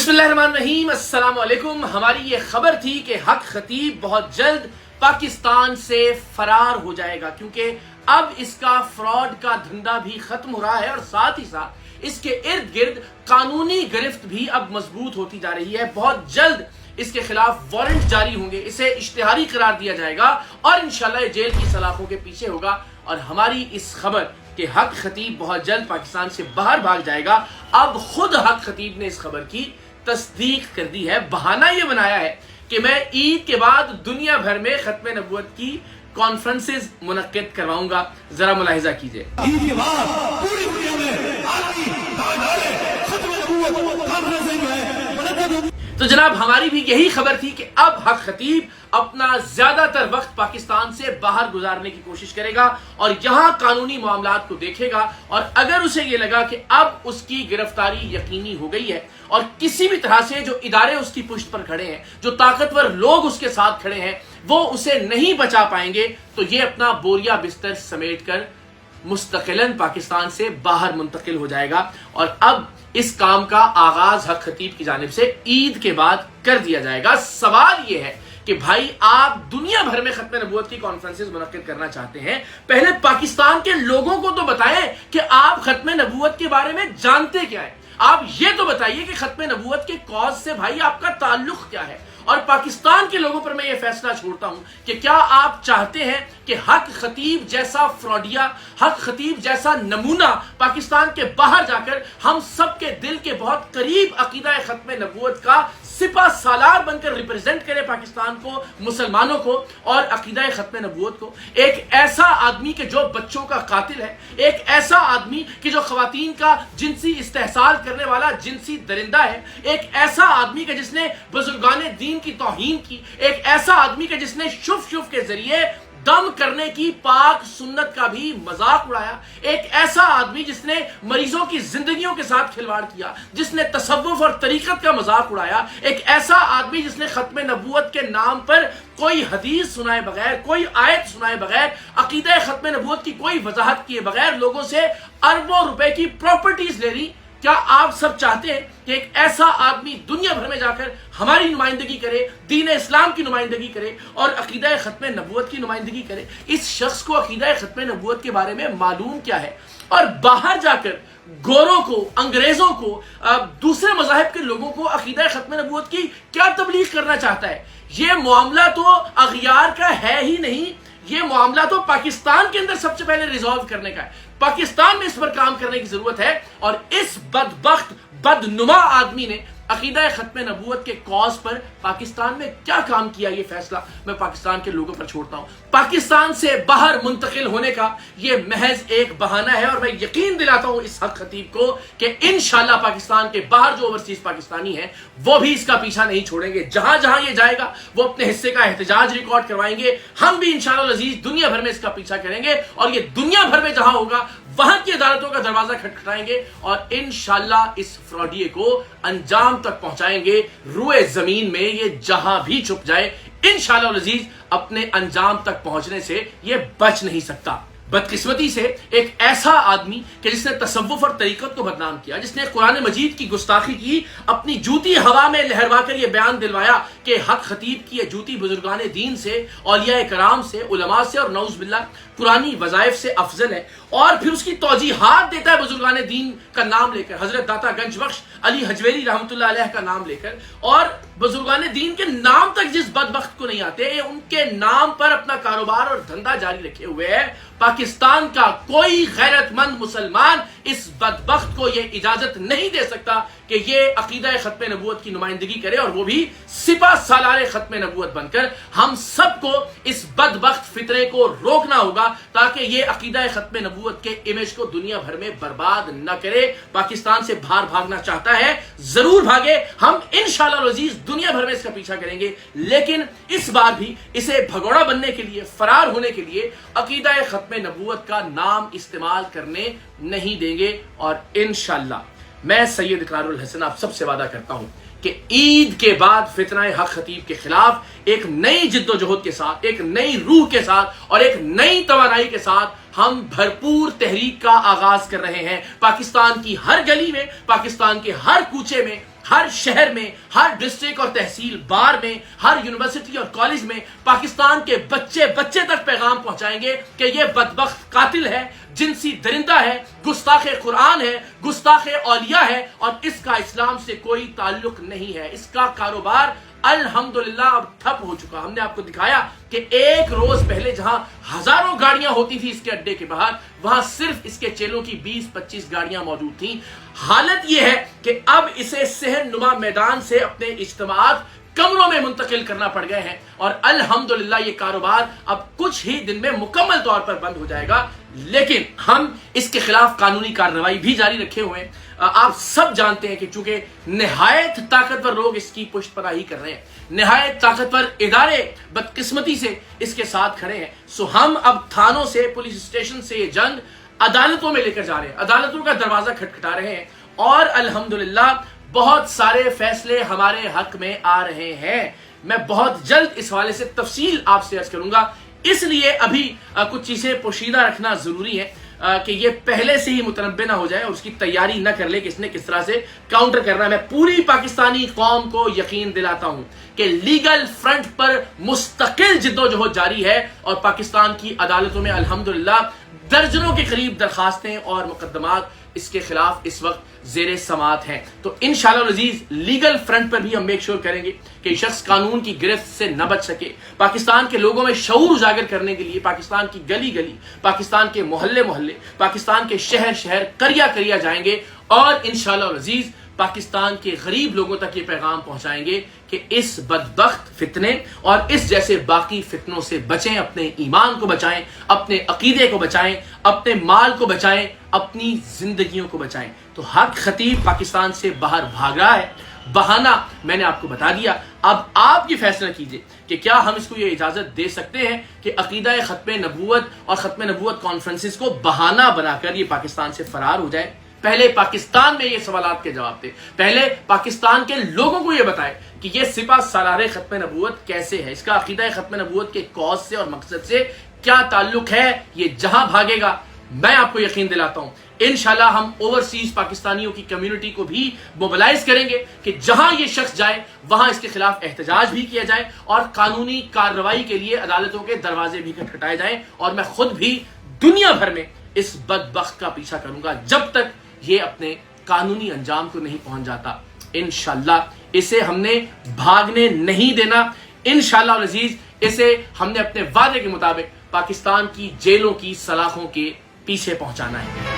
بسم اللہ الرحمن الرحیم، السلام علیکم۔ ہماری یہ خبر تھی کہ حق خطیب بہت جلد پاکستان سے فرار ہو جائے گا، کیونکہ اب اس کا فراڈ کا دھندا بھی ختم ہو رہا ہے اور ساتھ ہی ساتھ اس کے ارد گرد قانونی گرفت بھی اب مضبوط ہوتی جا رہی ہے۔ بہت جلد اس کے خلاف وارنٹ جاری ہوں گے، اسے اشتہاری قرار دیا جائے گا اور انشاءاللہ یہ جیل کی سلاخوں کے پیچھے ہوگا۔ اور ہماری اس خبر کہ حق خطیب بہت جلد پاکستان سے باہر بھاگ جائے گا، اب خود حق خطیب نے اس خبر کی تصدیق کر دی ہے۔ بہانہ یہ بنایا ہے کہ میں عید کے بعد دنیا بھر میں ختم نبوت کی کانفرنسز منعقد کرواؤں گا۔ ذرا ملاحظہ کیجئے۔ عید کے بعد پوری دنیا میں عالمی ختم نبوت کانفرنسیں جو ہے منعقد ہوگی۔ تو جناب ہماری بھی یہی خبر تھی کہ اب حق خطیب اپنا زیادہ تر وقت پاکستان سے باہر گزارنے کی کوشش کرے گا اور یہاں قانونی معاملات کو دیکھے گا، اور اگر اسے یہ لگا کہ اب اس کی گرفتاری یقینی ہو گئی ہے اور کسی بھی طرح سے جو ادارے اس کی پشت پر کھڑے ہیں، جو طاقتور لوگ اس کے ساتھ کھڑے ہیں، وہ اسے نہیں بچا پائیں گے، تو یہ اپنا بوریا بستر سمیٹ کر مستقلاً پاکستان سے باہر منتقل ہو جائے گا۔ اور اب اس کام کا آغاز حق خطیب کی جانب سے عید کے بعد کر دیا جائے گا۔ سوال یہ ہے کہ بھائی آپ دنیا بھر میں ختم نبوت کی کانفرنسز منعقد کرنا چاہتے ہیں، پہلے پاکستان کے لوگوں کو تو بتائیں کہ آپ ختم نبوت کے بارے میں جانتے کیا ہے۔ آپ یہ تو بتائیے کہ ختم نبوت کے کاز سے بھائی آپ کا تعلق کیا ہے۔ اور پاکستان کے لوگوں پر میں یہ فیصلہ چھوڑتا ہوں کہ کیا آپ چاہتے ہیں کہ حق خطیب جیسا فراڈیا، حق خطیب جیسا نمونہ پاکستان کے باہر جا کر ہم سب کے دل کے بہت قریب عقیدہ ختم نبوت کا سپہ سالار بن کر ریپرزینٹ کرے پاکستان کو، مسلمانوں کو اور عقیدہ ختم نبوت کو؟ ایک ایسا آدمی کہ جو بچوں کا قاتل ہے، ایک ایسا آدمی کہ جو خواتین کا جنسی استحصال کرنے والا جنسی درندہ ہے، ایک ایسا آدمی کہ جس نے بزرگان دین کی توہین کی، ایک ایسا آدمی کہ جس نے شف کے ذریعے دم کرنے کی پاک سنت کا بھی مذاق اڑایا، ایک ایسا آدمی جس نے مریضوں کی زندگیوں کے ساتھ کھلواڑ کیا، جس نے تصوف اور طریقت کا مذاق اڑایا، ایک ایسا آدمی جس نے ختم نبوت کے نام پر کوئی حدیث سنائے بغیر، کوئی آیت سنائے بغیر، عقیدہ ختم نبوت کی کوئی وضاحت کیے بغیر لوگوں سے اربوں روپے کی پراپرٹیز لے لی۔ کیا آپ سب چاہتے ہیں کہ ایک ایسا آدمی دنیا بھر میں جا کر ہماری نمائندگی کرے، دین اسلام کی نمائندگی کرے اور عقیدہ ختم نبوت کی نمائندگی کرے؟ اس شخص کو عقیدہ ختم نبوت کے بارے میں معلوم کیا ہے؟ اور باہر جا کر گوروں کو، انگریزوں کو، دوسرے مذاہب کے لوگوں کو عقیدہ ختم نبوت کی کیا تبلیغ کرنا چاہتا ہے؟ یہ معاملہ تو اغیار کا ہے ہی نہیں، یہ معاملہ تو پاکستان کے اندر سب سے پہلے ریزالو کرنے کا ہے۔ پاکستان میں اس پر کام کرنے کی ضرورت ہے، اور اس بدبخت بدنما آدمی نے عقیدہ ختم نبوت کے کاز پر پاکستان میں کیا کام کیا، یہ فیصلہ میں پاکستان کے لوگوں پر چھوڑتا ہوں۔ پاکستان سے باہر منتقل ہونے کا یہ محض ایک بہانہ ہے، اور میں یقین دلاتا ہوں اس حق خطیب کو کہ انشاءاللہ پاکستان کے باہر جو اوورسیز پاکستانی ہیں وہ بھی اس کا پیچھا نہیں چھوڑیں گے۔ جہاں جہاں یہ جائے گا وہ اپنے حصے کا احتجاج ریکارڈ کروائیں گے۔ ہم بھی انشاءاللہ العزیز دنیا بھر میں اس کا پیچھا کریں گے، اور یہ دنیا بھر میں جہاں ہوگا وہاں کی عدالتوں کا دروازہ کھٹکھٹائیں گے، اور انشاءاللہ اس فراڈیے کو انجام تک پہنچائیں گے۔ روئے زمین میں یہ جہاں بھی چھپ جائے انشاءاللہ العزیز اپنے انجام تک پہنچنے سے یہ بچ نہیں سکتا۔ بدقسمتی سے ایک ایسا آدمی کہ جس نے تصوف اور طریقت کو بدنام کیا، جس نے قرآن مجید کی گستاخی کی، اپنی جوتی ہوا میں لہروا کر یہ بیان دلوایا کہ حق خطیب کی یہ جوتی بزرگان دین سے، اولیاء کرام سے، علماء سے اور نعوذ باللہ قرآنی وظائف سے افضل ہے، اور پھر اس کی توجیحات دیتا ہے بزرگان دین کا نام لے کر، حضرت داتا گنج بخش علی حجویری رحمۃ اللہ علیہ کا نام لے کر، اور بزرگان دین کے نام تک جس بدبخت کو نہیں آتے، ان کے نام پر اپنا کاروبار اور دھندا جاری رکھے ہوئے ہے۔ پاکستان کا کوئی غیرت مند مسلمان اس بدبخت کو یہ اجازت نہیں دے سکتا کہ یہ عقیدہ ختم نبوت کی نمائندگی کرے، اور وہ بھی سپہ سالار ختم نبوت بن کر۔ ہم سب کو اس بدبخت فطرے کو روکنا ہوگا تاکہ یہ عقیدہ ختم نبوت کے امیج کو دنیا بھر میں برباد نہ کرے۔ پاکستان سے باہر بھاگنا چاہتا ہے، ضرور بھاگے، ہم انشاءاللہ العزیز دنیا بھر میں اس کا پیچھا کریں گے، لیکن اس بار بھی اسے بھگوڑا بننے کے لیے، فرار ہونے کے لیے عقیدہ ختم نبوت کا نام استعمال کرنے نہیں دیں گے۔ اور انشاءاللہ میں سید اقرار الحسن آپ سب سے وعدہ کرتا ہوں کہ عید کے بعد فتنہ حق خطیب کے خلاف ایک نئی جد و جہد کے ساتھ، ایک نئی روح کے ساتھ اور ایک نئی توانائی کے ساتھ ہم بھرپور تحریک کا آغاز کر رہے ہیں۔ پاکستان کی ہر گلی میں، پاکستان کے ہر کوچے میں ہر شہر میں، ہر ڈسٹرکٹ اور تحصیل بار میں، ہر یونیورسٹی اور کالج میں پاکستان کے بچے تک پیغام پہنچائیں گے کہ یہ بدبخت قاتل ہے، جنسی درندہ ہے، گستاخ قرآن ہے، گستاخ اولیاء ہے، اور اس کا اسلام سے کوئی تعلق نہیں ہے۔ اس کا کاروبار الحمدللہ اب ٹھپ ہو چکا۔ ہم نے آپ کو دکھایا کہ ایک روز پہلے جہاں ہزاروں گاڑیاں ہوتی تھی اس کے اڈے کے باہر، وہاں صرف اس کے چیلوں کی 20-25 گاڑیاں موجود تھیں۔ حالت یہ ہے کہ اب اسے صحن نما میدان سے اپنے اجتماعات کمروں میں منتقل کرنا پڑ گئے ہیں، اور الحمدللہ یہ کاروبار اب کچھ ہی دن میں مکمل طور پر بند ہو جائے گا۔ لیکن ہم اس کے خلاف قانونی کارروائی بھی جاری رکھے ہوئے ہیں۔ آپ سب جانتے ہیں کہ چونکہ نہایت طاقتور لوگ اس کی پشت پناہی کر رہے ہیں، نہایت طاقتور ادارے بدقسمتی سے اس کے ساتھ کھڑے ہیں، سو ہم اب تھانوں سے، پولیس اسٹیشن سے یہ جنگ عدالتوں میں لے کر جا رہے ہیں، عدالتوں کا دروازہ کھٹکھٹا رہے ہیں، اور الحمدللہ بہت سارے فیصلے ہمارے حق میں آ رہے ہیں۔ میں بہت جلد اس حوالے سے تفصیل آپ سے عرض کروں گا، اس لیے ابھی کچھ چیزیں پوشیدہ رکھنا ضروری ہے کہ یہ پہلے سے ہی متنبع نہ ہو جائے اور اس کی تیاری نہ کر لے کہ اس نے کس طرح سے کاؤنٹر کرنا ہے۔ میں پوری پاکستانی قوم کو یقین دلاتا ہوں کہ لیگل فرنٹ پر مستقل جدوجہد جاری ہے، اور پاکستان کی عدالتوں میں الحمدللہ درجنوں کے قریب درخواستیں اور مقدمات اس کے خلاف اس وقت زیر سماعت ہیں۔ تو انشاءاللہ العزیز لیگل فرنٹ پر بھی ہم میک شور کریں گے کہ یہ شخص قانون کی گرفت سے نہ بچ سکے۔ پاکستان کے لوگوں میں شعور اجاگر کرنے کے لیے پاکستان کی گلی گلی، پاکستان کے محلے محلے، پاکستان کے شہر شہر، کریا کریا جائیں گے، اور انشاءاللہ العزیز پاکستان کے غریب لوگوں تک یہ پیغام پہنچائیں گے کہ اس بدبخت فتنے اور اس جیسے باقی فتنوں سے بچیں، اپنے ایمان کو بچائیں، اپنے عقیدے کو بچائیں، اپنے مال کو بچائیں، اپنی زندگیوں کو بچائیں۔ تو حق خطیب پاکستان سے باہر بھاگ رہا ہے، بہانہ میں نے آپ کو بتا دیا، اب آپ یہ فیصلہ کیجئے کہ کیا ہم اس کو یہ اجازت دے سکتے ہیں کہ عقیدہ ختم نبوت اور ختم نبوت کانفرنسز کو بہانہ بنا کر یہ پاکستان سے فرار ہو جائے۔ پہلے پاکستان میں یہ سوالات کے جواب دے، پہلے پاکستان کے لوگوں کو یہ بتائے کہ یہ سپہ سالار ختم نبوت کیسے ہے، اس کا عقیدہ ختم نبوت کے کاز سے اور مقصد سے کیا تعلق ہے۔ یہ جہاں بھاگے گا، میں آپ کو یقین دلاتا ہوں انشاءاللہ ہم اوورسیز پاکستانیوں کی کمیونٹی کو بھی موبلائز کریں گے کہ جہاں یہ شخص جائے وہاں اس کے خلاف احتجاج بھی کیا جائے اور قانونی کارروائی کے لیے عدالتوں کے دروازے بھی کھٹکھٹائے جائیں، اور میں خود بھی دنیا بھر میں اس بدبخت کا پیچھا کروں گا جب تک یہ اپنے قانونی انجام کو نہیں پہنچ جاتا۔ انشاءاللہ اسے ہم نے بھاگنے نہیں دینا، انشاءاللہ العزیز اسے ہم نے اپنے وعدے کے مطابق پاکستان کی جیلوں کی سلاخوں کے پیچھے پہنچانا ہے۔